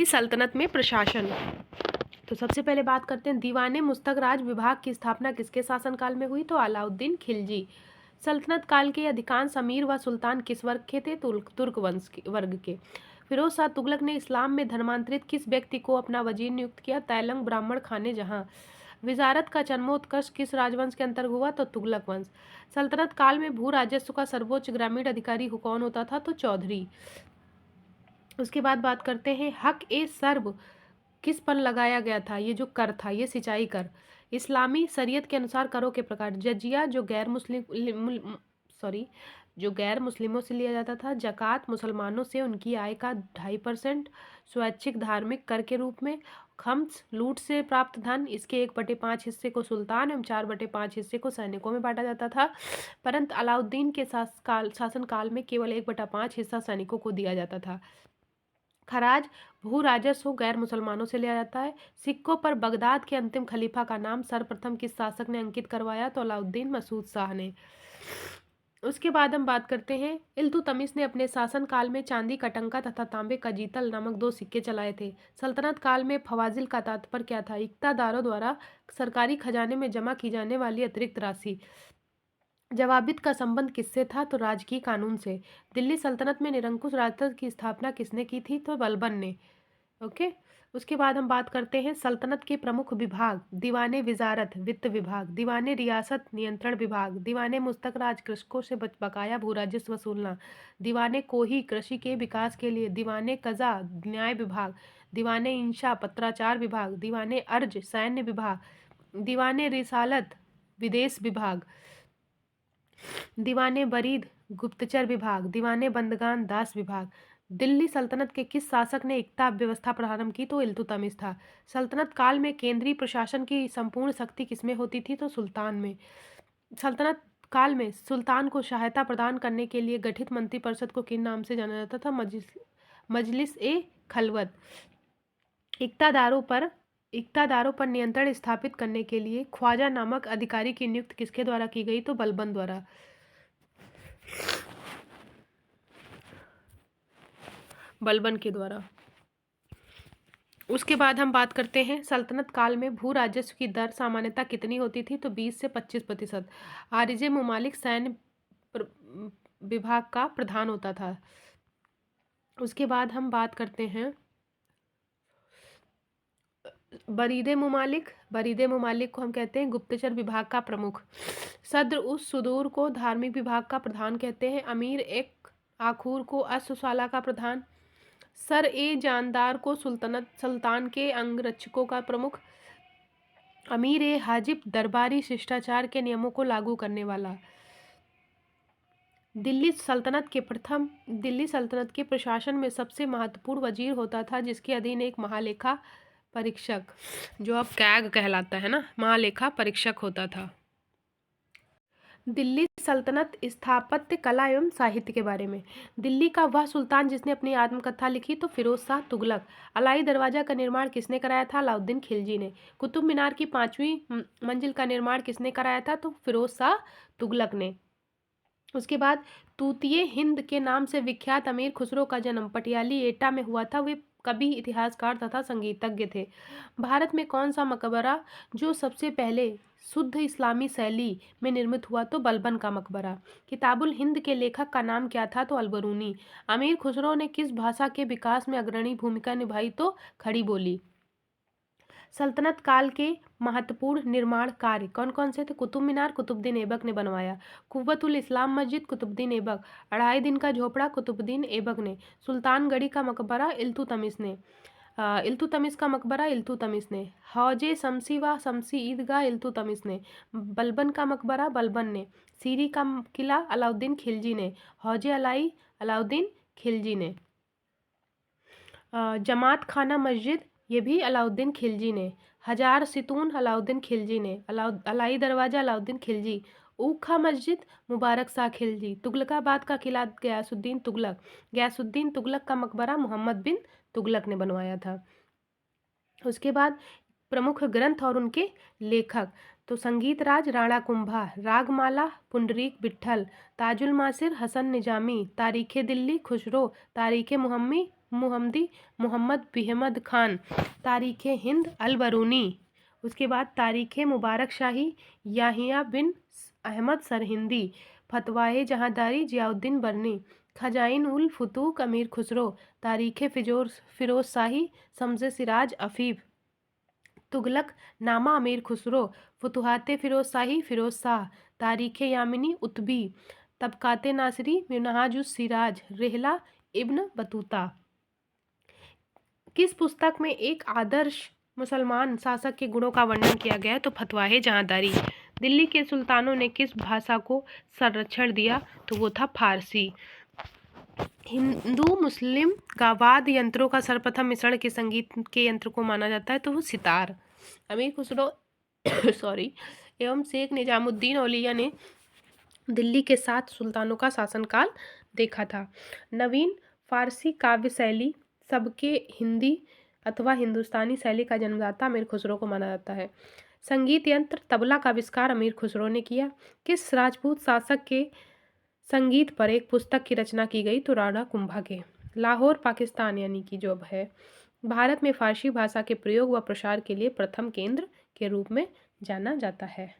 इस सल्तनत में प्रशासन। तो सबसे पहले बात करते हैं दीवाने मुस्तकराज विभाग की स्थापना किसके शासनकाल में हुई? तो अलाउद्दीन खिलजी। सल्तनत काल के अधिकांश अमीर व सुल्तान किस वर्ग के थे? तुर्क वंश के वर्ग के। फिरोज शाह तुगलक ने इस्लाम में धर्मांतरित किस व्यक्ति को अपना वजीर नियुक्त किया? तैलंग ब्राह्मण खाने जहां। विजारत का जन्मोत्कर्ष किस राजवंश के अंतर्गत हुआ? तो तुगलक वंश। सल्तनत काल में भू राजस्व का सर्वोच्च ग्रामीण अधिकारी कौन होता था? तो चौधरी। उसके बाद बात करते हैं हक ए सर्व किस पर लगाया गया था? ये जो कर था, ये सिंचाई कर। इस्लामी शरीयत के अनुसार करों के प्रकार। जजिया जो गैर मुस्लिम सॉरी जो गैर मुस्लिमों से लिया जाता था। जक़ात मुसलमानों से उनकी आय का 2.5%। स्वैच्छिक धार्मिक कर के रूप में। खम्स लूट से प्राप्त धन, इसके 1/5 हिस्से को सुल्तान एवं 4/5 हिस्से को सैनिकों में बांटा जाता था। परंतु अलाउद्दीन के शासनकाल में केवल 1/5 हिस्सा सैनिकों को दिया जाता था। खराज भू राजस्व गैर मुसलमानों से लिया जाता है। सिक्कों पर बगदाद के अंतिम खलीफा का नाम सर्वप्रथम किस शासक ने अंकित करवाया? तो अलाउद्दीन मसूद शाह ने। उसके बाद हम बात करते हैं इल्तुतमिश ने अपने शासनकाल में चांदी का टंका तथा तांबे का जीतल नामक 2 सिक्के चलाए थे। सल्तनत काल में फवाजिल का तात्पर्य क्या था? इक्तादारों द्वारा सरकारी खजाने में जमा की जाने वाली अतिरिक्त राशि। जवाबित का संबंध किससे था? तो राजकीय कानून से। दिल्ली सल्तनत में निरंकुश राजतंत्र की स्थापना किसने की थी? तो बलबन ने। ओके। उसके बाद हम बात करते हैं सल्तनत के प्रमुख विभाग। दीवाने विजारत वित्त विभाग। दीवाने रियासत नियंत्रण विभाग। दीवाने मुस्तकराज कृषकों से बकाया भू राजस्व वसूलना। दीवाने कोही कृषि के विकास के लिए। दीवाने कजा न्याय विभाग। दीवाने इंशा पत्राचार विभाग। दीवाने अर्ज सैन्य विभाग। दीवाने रिसालत विदेश विभाग। दीवाने बरीद गुप्तचर विभाग। दीवाने बंदगान दास विभाग। दिल्ली सल्तनत के किस शासक ने इक्ता व्यवस्था प्रारंभ की? तो इल्तुतमिश था। सल्तनत काल में केंद्रीय प्रशासन की संपूर्ण शक्ति किसमें होती थी? तो सुल्तान में। सल्तनत काल में सुल्तान को सहायता प्रदान करने के लिए गठित मंत्रिपरिषद को किन नाम से जाना जाता था? मजलिस ए खलवत। इक्तादारों पर नियंत्रण स्थापित करने के लिए ख्वाजा नामक अधिकारी की नियुक्ति किसके द्वारा की गई? तो बलबन द्वारा। बलबन के द्वारा। उसके बाद हम बात करते हैं सल्तनत काल में भू राजस्व की दर सामान्यतः कितनी होती थी? तो 20 से 25%। आरिजे मुमालिक सैन्य विभाग का प्रधान होता था। उसके बाद हम बात करते हैं बरीदे मुमालिक को हम कहते हैं गुप्तचर विभाग का प्रमुख। सद्र उस सुदूर को धार्मिक विभाग का प्रधान कहते हैं। अमीर एक आखूर को अश्वशाला का प्रधान। सर ए जानदार को सुल्तान के अंगरक्षकों का प्रमुख। अमीर ए हाजिब दरबारी शिष्टाचार के नियमों को लागू करने वाला। दिल्ली सल्तनत के प्रशासन में सबसे महत्वपूर्ण वजीर होता था जिसके अधीन एक महालेखा परीक्षक, जो अब कैग कहलाता है ना, महालेखा परीक्षक होता था। दिल्ली सल्तनत स्थापत्य कला एवं साहित्य के बारे में। दिल्ली का वह सुल्तान जिसने अपनी आत्मकथा लिखी? तो फिरोज शाह तुगलक। अलाई दरवाजा का निर्माण किसने कराया था? अलाउद्दीन खिलजी ने। कुतुब मीनार की 5वीं मंजिल का निर्माण किसने कराया था? तो फिरोज शाह तुगलक ने। उसके बाद तूतिए हिंद के नाम से विख्यात अमीर खुसरो का जन्म पटियाली एटा में हुआ था। वे कवि, इतिहासकार तथा संगीतज्ञ थे। भारत में कौन सा मकबरा जो सबसे पहले शुद्ध इस्लामी शैली में निर्मित हुआ? तो बलबन का मकबरा। किताबुल हिंद के लेखक का नाम क्या था? तो अलबरूनी। अमीर खुसरो ने किस भाषा के विकास में अग्रणी भूमिका निभाई? तो खड़ी बोली। सल्तनत काल के महत्वपूर्ण निर्माण कार्य कौन कौन से थे? कुतुब मीनार कुतुबुद्दीन ऐबक ने बनवाया। कुव्वतुल इस्लाम मस्जिद कुतुबुद्दीन ऐबक। 2.5 दिन का झोपड़ा कुतुबुद्दीन ऐबक ने। सुल्तानगढ़ी का मकबरा इल्तुतमिश ने। इल्तुतमिश का मकबरा इल्तुतमिश ने। हौजे शमसी व शमसी ईदगाह इल्तुतमिश ने। बलबन का मकबरा बलबन ने। सीरी का किला अलाउद्दीन खिलजी ने। हौजे अलाई अलाउद्दीन खिलजी ने। जमात खाना मस्जिद ये भी अलाउद्दीन खिलजी ने। हजार सितून अलाउद्दीन खिलजी ने। अलाई दरवाजा अलाउद्दीन खिलजी। ऊखा मस्जिद मुबारक शाह खिलजी। तुगलकाबाद का किला गयासुद्दीन तुगलक। गयासुद्दीन तुगलक का मकबरा मोहम्मद बिन तुगलक ने बनवाया था। उसके बाद प्रमुख ग्रंथ और उनके लेखक। तो संगीत राज राणा कुंभा। रागमाला पुंडरीक विट्ठल। ताजुल मासिर हसन निजामी। तारीखे दिल्ली खुसरो। तारीखे मुहम्मी मुहम्मदी मोहम्मद बिहमद खान, तारीख़ हिंद अल बरूनी। उसके बाद तारीख़ मुबारक शाही याहिया बिन अहमद सरहिंदी, फतवाए जहांदारी जियाउद्दीन बरनी, खजाइन उल फुतूक अमीर खुसरो, तारीख़ फिरोज शाही शम्स सिराज अफीफ, तुगलक नामा अमीर खुसरो, फुतुहात फिरोज शाही फिरोज शाह, तारीख़ यामिनी उतबी, तबकात नासिरी मिनहाजुस सिराज, रिहला इब्न बतूता। किस पुस्तक में एक आदर्श मुसलमान शासक के गुणों का वर्णन किया गया है? तो फतवाए जहांदारी। दिल्ली के सुल्तानों ने किस भाषा को संरक्षण दिया? तो वो था फारसी। हिंदू मुस्लिम वाद्य यंत्रों का सर्वप्रथम मिश्रण के संगीत के यंत्र को माना जाता है? तो वो सितार। अमीर खुसरो सॉरी एवं शेख निजामुद्दीन औलिया ने दिल्ली के 7 सुल्तानों का शासनकाल देखा था। नवीन फारसी काव्य शैली सबके हिंदी अथवा हिंदुस्तानी शैली का जन्मदाता अमीर खुसरो को माना जाता है। संगीत यंत्र तबला का आविष्कार अमीर खुसरो ने किया। किस राजपूत शासक के संगीत पर एक पुस्तक की रचना की गई? तो राणा कुंभा के। लाहौर पाकिस्तान यानी कि जो अब है, भारत में फारसी भाषा के प्रयोग व प्रसार के लिए प्रथम केंद्र के रूप में जाना जाता है।